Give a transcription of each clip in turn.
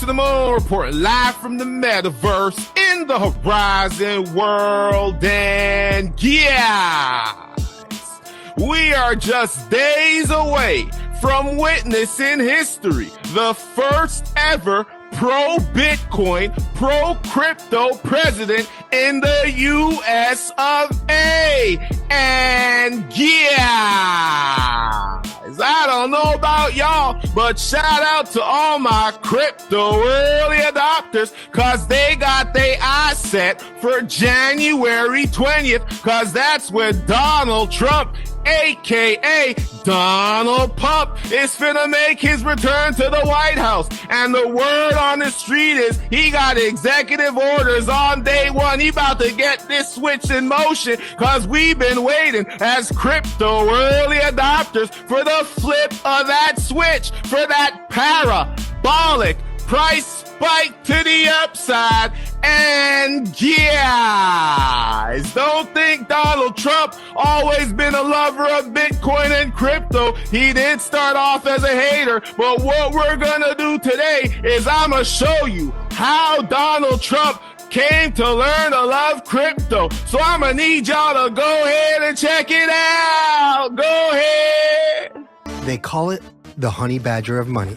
the Moon, reporting live from the metaverse in the Horizon World. And yes, we are just days away from witnessing history, the first ever pro-Bitcoin, pro-crypto president in the U.S. of A. And yeah, I don't know about y'all, but shout out to all my crypto early adopters, cause they got their eyes set for January 20th, cause that's when Donald Trump, aka Donald Pump, is finna make his return to the White House. And the word on the street is he got executive orders on day one. He about to get this switch in motion, cause we've been waiting as crypto early adopters for the flip of that switch, for that parabolic price spike to the upside. And guys, don't think Donald Trump always been a lover of Bitcoin and crypto. He did start off as a hater, but what we're gonna do today is I'm gonna show you how Donald Trump came to learn to love crypto. So I'm gonna need y'all to go ahead and check it out. Go ahead. They call it the honey badger of money.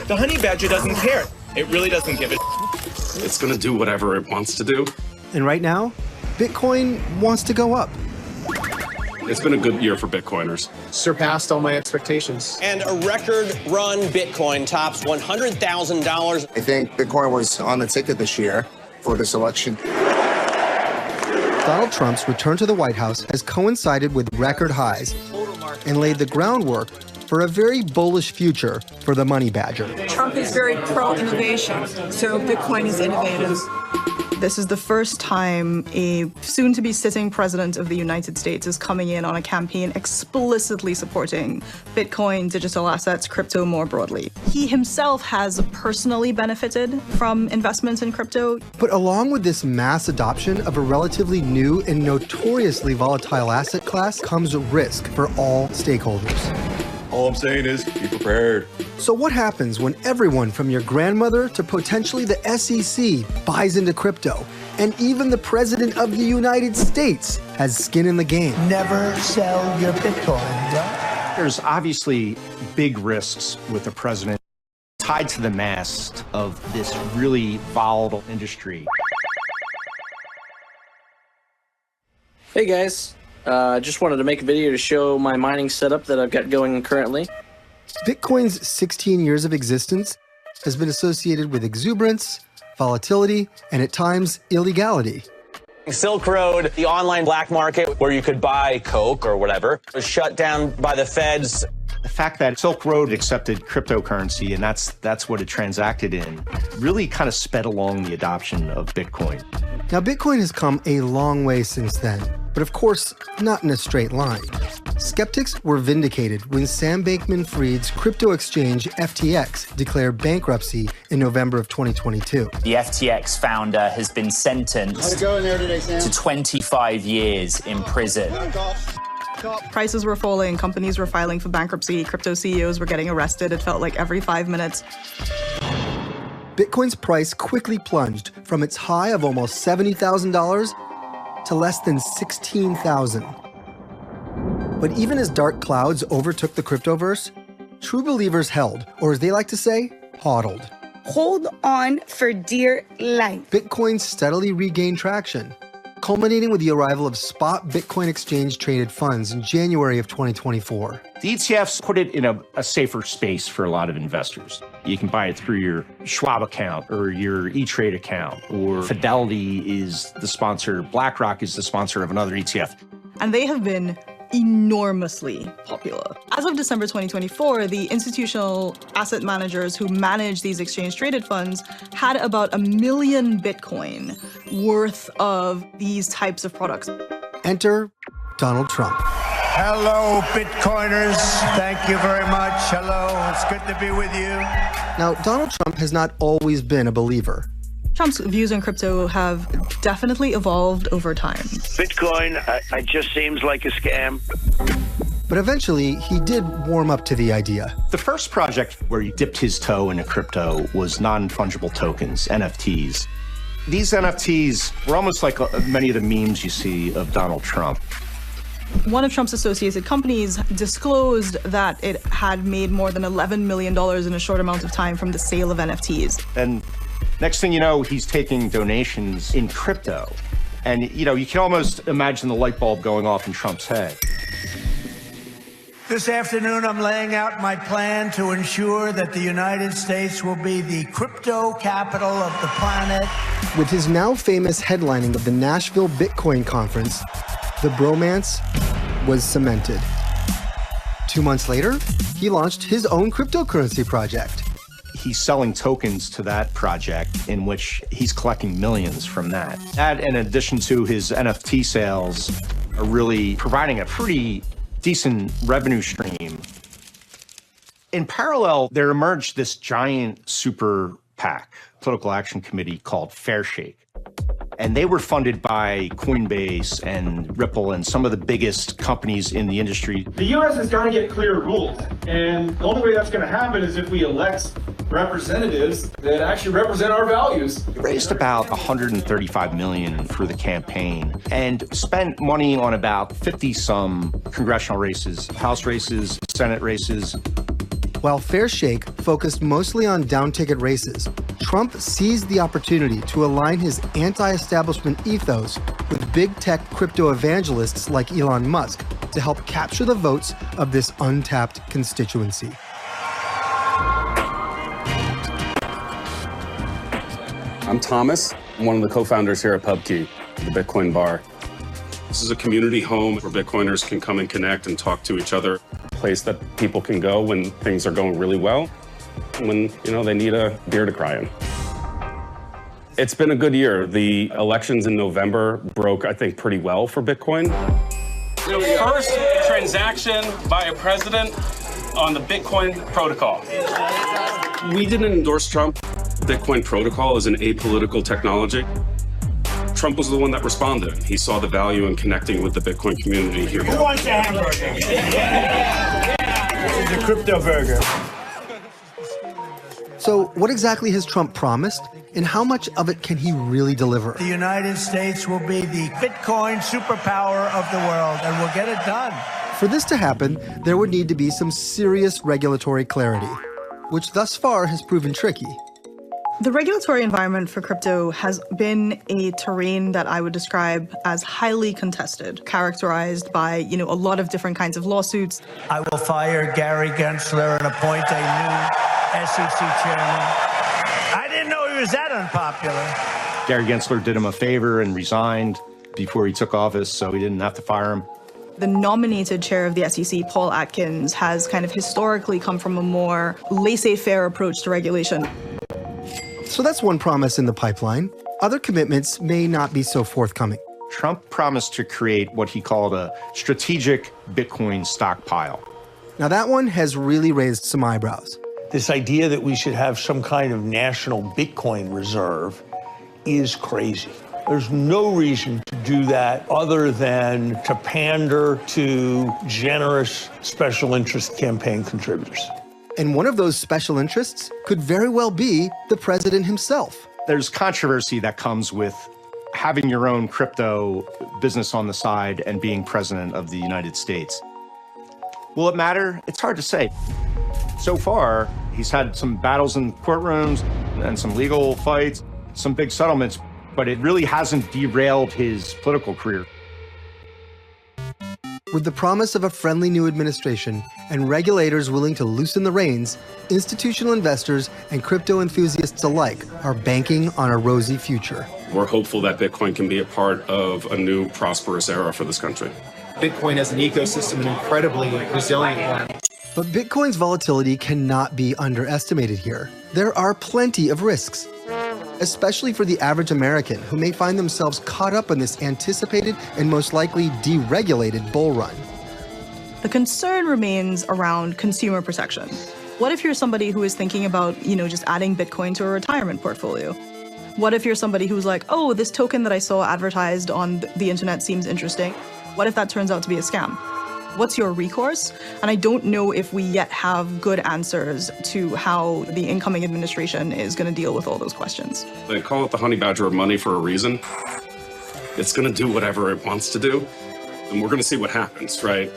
The honey badger doesn't care. It really doesn't give a It's going to do whatever it wants to do. And right now, Bitcoin wants to go up. It's been a good year for Bitcoiners. Surpassed all my expectations. And a record run Bitcoin tops $100,000. I think Bitcoin was on the ticket this year for this election. Donald Trump's return to the White House has coincided with record highs and laid the groundwork for a very bullish future for the money badger. Trump is very pro-innovation, so Bitcoin is innovative. This is the first time a soon-to-be sitting president of the United States is coming in on a campaign explicitly supporting Bitcoin, digital assets, crypto more broadly. He himself has personally benefited from investments in crypto. But along with this mass adoption of a relatively new and notoriously volatile asset class comes risk for all stakeholders. All I'm saying is be prepared. So what happens when everyone from your grandmother to potentially the SEC buys into crypto, and even the President of the United States has skin in the game? Never sell your Bitcoin. There's obviously big risks with the president tied to the mast of this really volatile industry. Hey guys. Just wanted to make a video to show my mining setup that I've got going currently. Bitcoin's 16 years of existence has been associated with exuberance, volatility, and at times illegality. Silk Road, the online black market where you could buy Coke or whatever, was shut down by the feds. The fact that Silk Road accepted cryptocurrency, and that's what it transacted in, really kind of sped along the adoption of Bitcoin. Now, Bitcoin has come a long way since then, but of course, not in a straight line. Skeptics were vindicated when Sam Bankman-Fried's crypto exchange FTX declared bankruptcy in November of 2022. The FTX founder has been sentenced to 25 years in prison. Prices were falling, companies were filing for bankruptcy, crypto CEOs were getting arrested, it felt like every 5 minutes. Bitcoin's price quickly plunged from its high of almost $70,000 to less than $16,000. But even as dark clouds overtook the cryptoverse, true believers held, or as they like to say, hodled. Hold on for dear life. Bitcoin steadily regained traction, culminating with the arrival of spot Bitcoin exchange-traded funds in January of 2024. The ETFs put it in a safer space for a lot of investors. You can buy it through your Schwab account or your E-Trade account, or Fidelity is the sponsor, BlackRock is the sponsor of another ETF. And they have been enormously popular. As of December 2024, the institutional asset managers who manage these exchange-traded funds had about 1 million Bitcoin worth of these types of products. Enter Donald Trump. Hello, Bitcoiners. Thank you very much. Hello, it's good to be with you. Now, Donald Trump has not always been a believer. Trump's views on crypto have definitely evolved over time. Bitcoin, it just seems like a scam. But eventually, he did warm up to the idea. The first project where he dipped his toe into crypto was non-fungible tokens, NFTs. These NFTs were almost like many of the memes you see of Donald Trump. One of Trump's associated companies disclosed that it had made more than $11 million in a short amount of time from the sale of NFTs. And next thing you know, he's taking donations in crypto. And, you can almost imagine the light bulb going off in Trump's head. This afternoon, I'm laying out my plan to ensure that the United States will be the crypto capital of the planet. With his now famous headlining of the Nashville Bitcoin Conference, the bromance was cemented. 2 months later, he launched his own cryptocurrency project. He's selling tokens to that project in which he's collecting millions from that. That, in addition to his NFT sales, are really providing a pretty decent revenue stream. In parallel, there emerged this giant super PAC, political action committee called Fairshake. And they were funded by Coinbase and Ripple and some of the biggest companies in the industry. The U.S. has got to get clear rules. And the only way that's going to happen is if we elect representatives that actually represent our values. He raised about $135 million for the campaign and spent money on about 50-some congressional races, House races, Senate races. While Fairshake focused mostly on down-ticket races, Trump seized the opportunity to align his anti-establishment ethos with big tech crypto evangelists like Elon Musk to help capture the votes of this untapped constituency. I'm Thomas. I'm one of the co-founders here at PubKey, the Bitcoin Bar. This is a community home where Bitcoiners can come and connect and talk to each other. A place that people can go when things are going really well, when they need a beer to cry in. It's been a good year. The elections in November broke, I think, pretty well for Bitcoin. The first transaction by a president on the Bitcoin protocol. We didn't endorse Trump. Bitcoin protocol is an apolitical technology. Trump was the one that responded. He saw the value in connecting with the Bitcoin community here. Who wants a hamburger? This is a crypto burger. So what exactly has Trump promised, and how much of it can he really deliver? The United States will be the Bitcoin superpower of the world, and we'll get it done. For this to happen, there would need to be some serious regulatory clarity, which thus far has proven tricky. The regulatory environment for crypto has been a terrain that I would describe as highly contested, characterized by, a lot of different kinds of lawsuits. I will fire Gary Gensler and appoint a new SEC chairman. I didn't know he was that unpopular. Gary Gensler did him a favor and resigned before he took office, so he didn't have to fire him. The nominated chair of the SEC, Paul Atkins, has kind of historically come from a more laissez-faire approach to regulation. So that's one promise in the pipeline. Other commitments may not be so forthcoming. Trump promised to create what he called a strategic Bitcoin stockpile. Now that one has really raised some eyebrows. This idea that we should have some kind of national Bitcoin reserve is crazy. There's no reason to do that other than to pander to generous special interest campaign contributors. And one of those special interests could very well be the president himself. There's controversy that comes with having your own crypto business on the side and being president of the United States. Will it matter? It's hard to say. So far, he's had some battles in courtrooms and some legal fights, some big settlements, but it really hasn't derailed his political career. With the promise of a friendly new administration and regulators willing to loosen the reins, institutional investors and crypto enthusiasts alike are banking on a rosy future. We're hopeful that Bitcoin can be a part of a new prosperous era for this country. Bitcoin as an ecosystem, an incredibly resilient one. But Bitcoin's volatility cannot be underestimated here. There are plenty of risks, especially for the average American who may find themselves caught up in this anticipated and most likely deregulated bull run. The concern remains around consumer protection. What if you're somebody who is thinking about, just adding Bitcoin to a retirement portfolio? What if you're somebody who's like, oh, this token that I saw advertised on the internet seems interesting? What if that turns out to be a scam? What's your recourse? And I don't know if we yet have good answers to how the incoming administration is going to deal with all those questions. They call it the honey badger of money for a reason. It's going to do whatever it wants to do, and we're going to see what happens, right?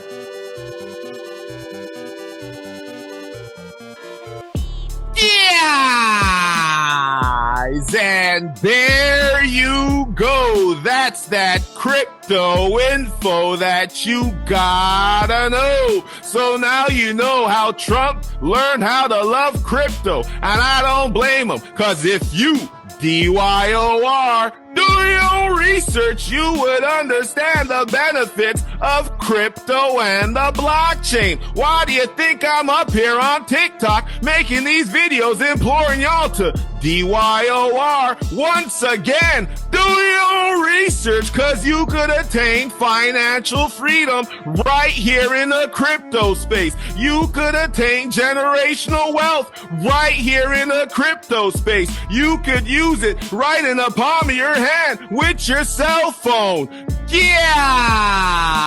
And there you go. That's that crypto info that you gotta know. So now you know how Trump learned how to love crypto. And I don't blame him, cause if you DYOR, do your own research, you would understand the benefits of crypto and the blockchain. Why do you think I'm up here on TikTok making these videos imploring y'all to DYOR? Once again, do your own research, cause you could attain financial freedom right here in the crypto space. You could attain generational wealth right here in the crypto space. You could use it right in the palm of your hand with your cell phone.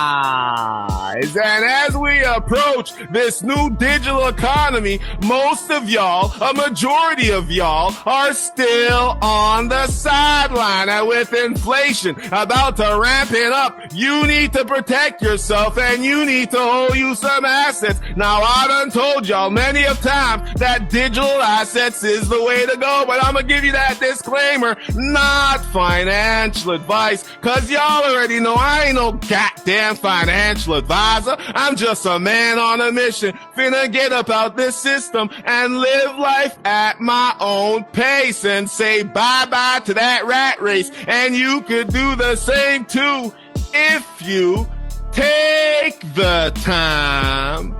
Guys, and as we approach this new digital economy, most of y'all, a majority of y'all, are still on the sideline. And with inflation about to ramp it up, you need to protect yourself and you need to hold you some assets. Now, I done told y'all many of times that digital assets is the way to go, but I'm gonna give you that disclaimer, not financial advice, cause y'all already know I ain't no goddamn financial advisor. I'm just a man on a mission, finna get up out this system and live life at my own pace and say bye-bye to that rat race. And you could do the same too if you take the time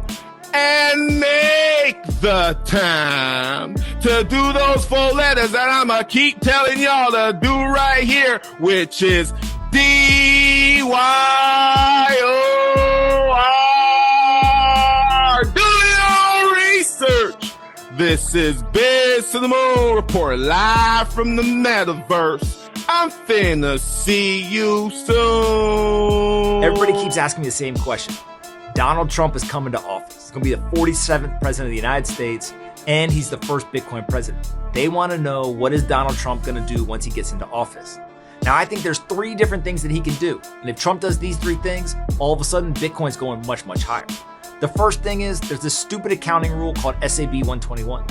and make the time to do those 4 letters that I'ma keep telling y'all to do right here, which is DYOR. Do your research. This is Biz to the Moon Report, live from the metaverse. I'm finna see you soon. Everybody keeps asking me the same question. Donald Trump is coming to office. He's going to be the 47th president of the United States, and he's the first Bitcoin president. They want to know, what is Donald Trump going to do once he gets into office? Now, I think there's 3 different things that he can do. And if Trump does these 3 things, all of a sudden, Bitcoin's going much, much higher. The first thing is there's this stupid accounting rule called SAB 121.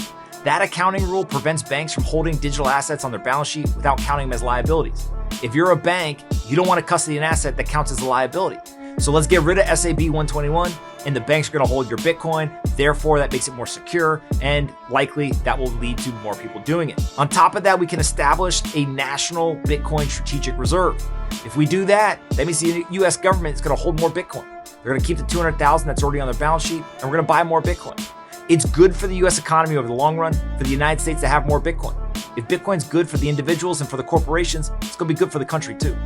That accounting rule prevents banks from holding digital assets on their balance sheet without counting them as liabilities. If you're a bank, you don't want to custody an asset that counts as a liability. So let's get rid of SAB 121, and the banks are going to hold your Bitcoin. Therefore, that makes it more secure, and likely that will lead to more people doing it. On top of that, we can establish a national Bitcoin strategic reserve. If we do that, that means the US government is going to hold more Bitcoin. They're going to keep the 200,000 that's already on their balance sheet, and we're going to buy more Bitcoin. It's good for the US economy over the long run, for the United States to have more Bitcoin. If Bitcoin's good for the individuals and for the corporations, it's going to be good for the country too.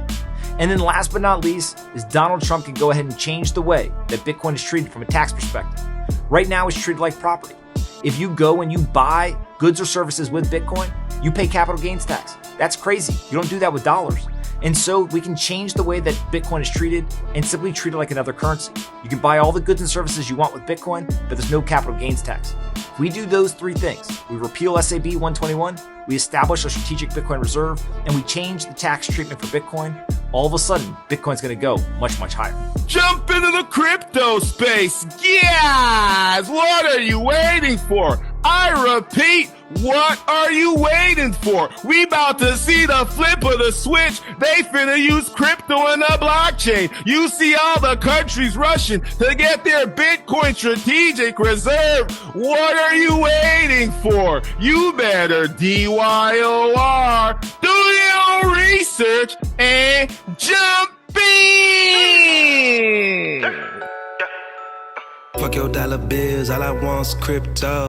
And then last but not least is Donald Trump can go ahead and change the way that Bitcoin is treated from a tax perspective. Right now, it's treated like property. If you go and you buy goods or services with Bitcoin, you pay capital gains tax. That's crazy. You don't do that with dollars. And so we can change the way that Bitcoin is treated and simply treat it like another currency. You can buy all the goods and services you want with Bitcoin, but there's no capital gains tax. If we do those 3 things, we repeal SAB 121, we establish a strategic Bitcoin reserve, and we change the tax treatment for Bitcoin, all of a sudden, Bitcoin's going to go much, much higher. Jump into the crypto space. Yes! What are you waiting for? I repeat, what are you waiting for? We about to see the flip of the switch. They finna use crypto and the blockchain. You see all the countries rushing to get their Bitcoin strategic reserve. What are you waiting for? You better DYOR. Do your research and jump in. Fuck your dollar bills, all I want's crypto.